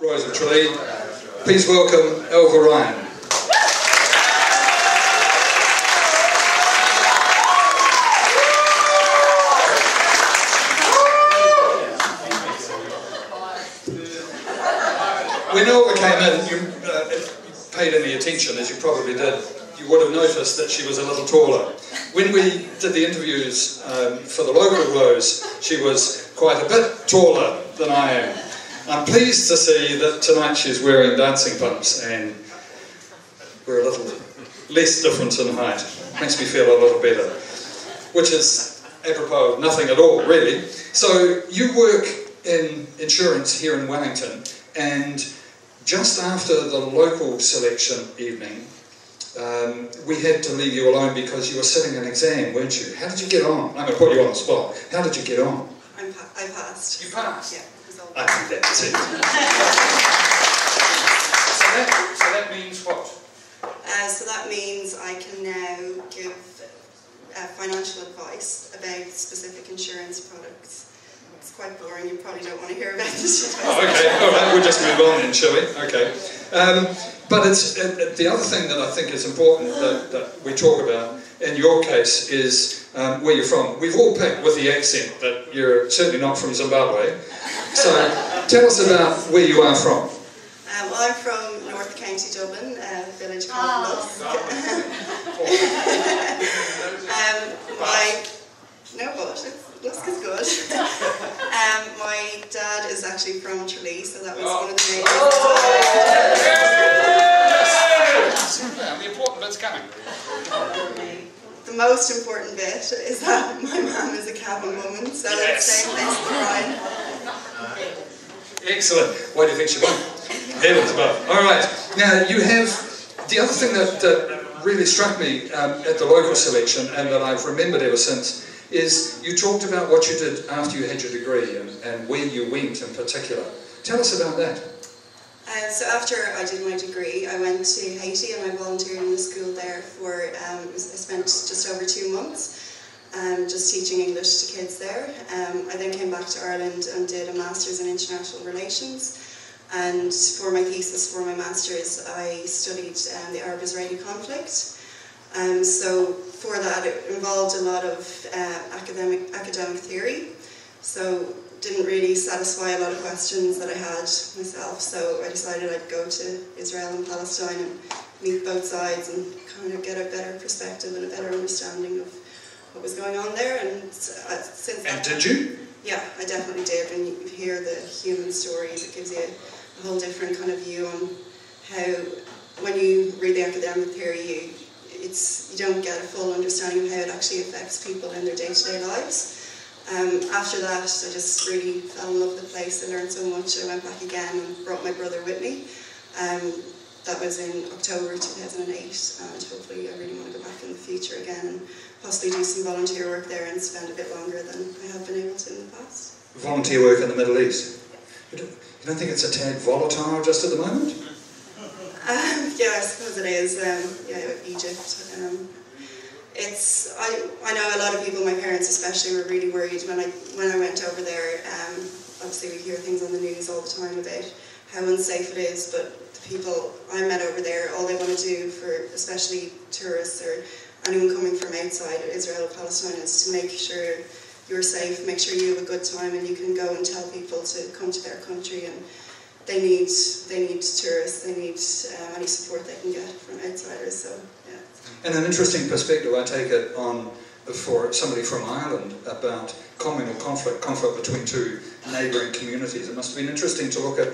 Rise of Tralee. Please welcome Ailbhe. When Ailbhe came in, if you paid any attention, as you probably did, you would have noticed that she was a little taller. When we did the interviews for the local rows, she was quite a bit taller than I am. I'm pleased to see that tonight she's wearing dancing pumps and we're a little less different in height. Makes me feel a little better, which is apropos of nothing at all, really. So you work in insurance here in Wellington, and just after the local selection evening, we had to leave you alone because you were sitting an exam, weren't you? How did you get on? I'm going to put you on the spot. How did you get on? I passed. You passed? Yeah. I think that's it. So that means what? So that means I can now give financial advice about specific insurance products. It's quite boring, you probably don't want to hear about this. Oh, okay, alright, we'll just move on then, shall we? Okay. But it's, the other thing that I think is important that we talk about in your case is where you're from. We've all picked with the accent that you're certainly not from Zimbabwe. So tell us about where you are from. Well, I'm from North County Dublin, a village called Hutt. Lusk is good. My dad is actually from Tralee, so that was one of the main reasons. The important bit's coming. The most important bit is that my mum is a cabin woman, so it's same place as Brian. Excellent. Why do you think she won? Heavens above. Alright, now you have, the other thing that really struck me at the local selection, and that I've remembered ever since, is you talked about what you did after you had your degree and where you went in particular. Tell us about that. So after I did my degree, I went to Haiti and I volunteered in the school there for, I spent just over 2 months just teaching English to kids there. I then came back to Ireland and did a Masters in International Relations. And for my thesis, for my Masters, I studied the Arab-Israeli conflict. So for that, it involved a lot of academic theory. So didn't really satisfy a lot of questions that I had myself. So I decided I'd go to Israel and Palestine and meet both sides and kind of get a better perspective and a better understanding of what was going on there. And since that did you? Yeah, I definitely did. When you hear the human stories, it gives you a whole different kind of view on how, when you read the academic theory, you don't get a full understanding of how it actually affects people in their day-to-day lives. After that, I just really fell in love with the place. I learned so much. I went back again and brought my brother with me. That was in October 2008, and hopefully I really want to go back in the future again and possibly do some volunteer work there and spend a bit longer than I have been able to in the past. Volunteer work in the Middle East? Yeah. You don't think it's a tad volatile just at the moment? Yeah, I suppose it is. Yeah, Egypt. I know a lot of people, my parents especially, were really worried when I went over there. Obviously we hear things on the news all the time about how unsafe it is, but the people I met over there, all they want to do for especially tourists or anyone coming from outside Israel or Palestine is to make sure you're safe, make sure you have a good time, and you can go and tell people to come to their country. And they need tourists, they need any support they can get from outsiders, so yeah. And an interesting perspective, I take it, on for somebody from Ireland about communal conflict between two neighbouring communities. It must have been interesting to look at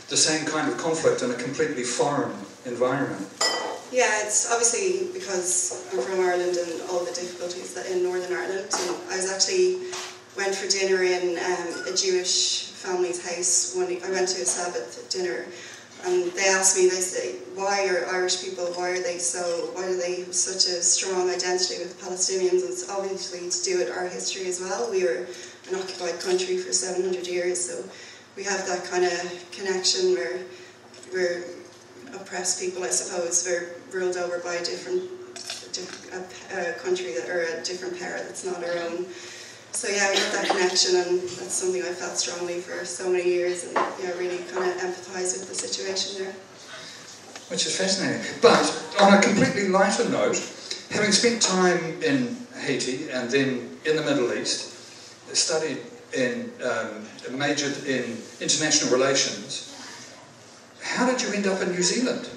the same kind of conflict in a completely foreign environment. Yeah, it's obviously because I'm from Ireland and all the difficulties that in Northern Ireland. And I went for dinner in a Jewish family's house. I went to a Sabbath dinner, and they asked me, they say, why are Irish people, why do they have such a strong identity with Palestinians? And it's obviously to do with our history as well. We were an occupied country for 700 years, so we have that kind of connection where we're oppressed people, I suppose. We're ruled over by a country or a different power that's not our own. So yeah, we had that connection, and that's something I felt strongly for so many years, and yeah, really kind of empathise with the situation there. Which is fascinating. But on a completely lighter note, having spent time in Haiti and then in the Middle East, studied in, majored in international relations, how did you end up in New Zealand?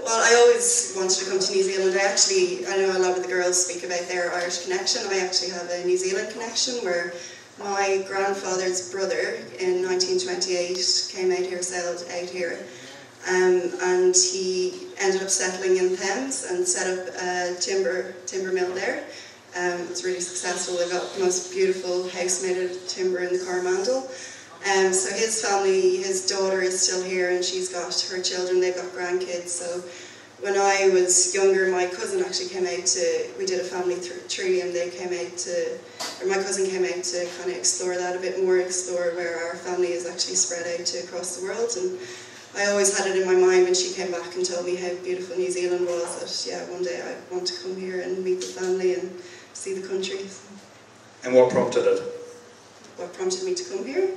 Well, I always wanted to come to New Zealand. I know a lot of the girls speak about their Irish connection. I actually have a New Zealand connection where my grandfather's brother in 1928 came out here, sailed out here, and he ended up settling in Thames and set up a timber mill there. It's really successful. They've got the most beautiful house made of timber in the Coromandel. So his family, his daughter is still here, and she's got her children, they've got grandkids. So when I was younger, my cousin actually came out to, we did a family tree, and they came out to, or my cousin came out to kind of explore that a bit more, explore where our family is actually spread out to across the world. And I always had it in my mind when she came back and told me how beautiful New Zealand was, that yeah, one day I want to come here and meet the family and see the country. And what prompted it? What prompted me to come here?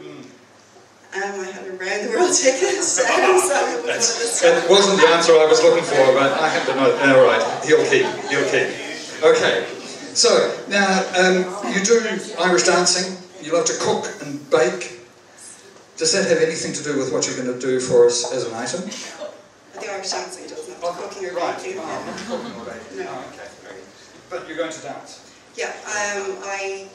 I had a round the world ticket, so it wasn't the answer I was looking for, but I have to know. All right, he'll keep. Okay, so now you do Irish dancing. You love to cook and bake. Does that have anything to do with what you're going to do for us as an item? The Irish dancing does not. Cooking or baking. Right. Not cooking or baking. No. Oh, okay. But you're going to dance. Yeah, I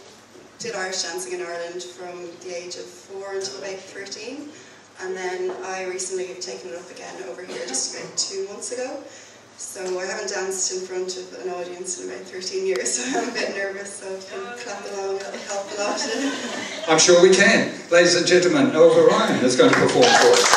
did Irish dancing in Ireland from the age of 4 until about 13, and then I recently have taken it up again over here just about 2 months ago. So I haven't danced in front of an audience in about 13 years, so I'm a bit nervous, so if you can clap along, that'll help a lot. I'm sure we can. Ladies and gentlemen, Ailbhe is going to perform for us.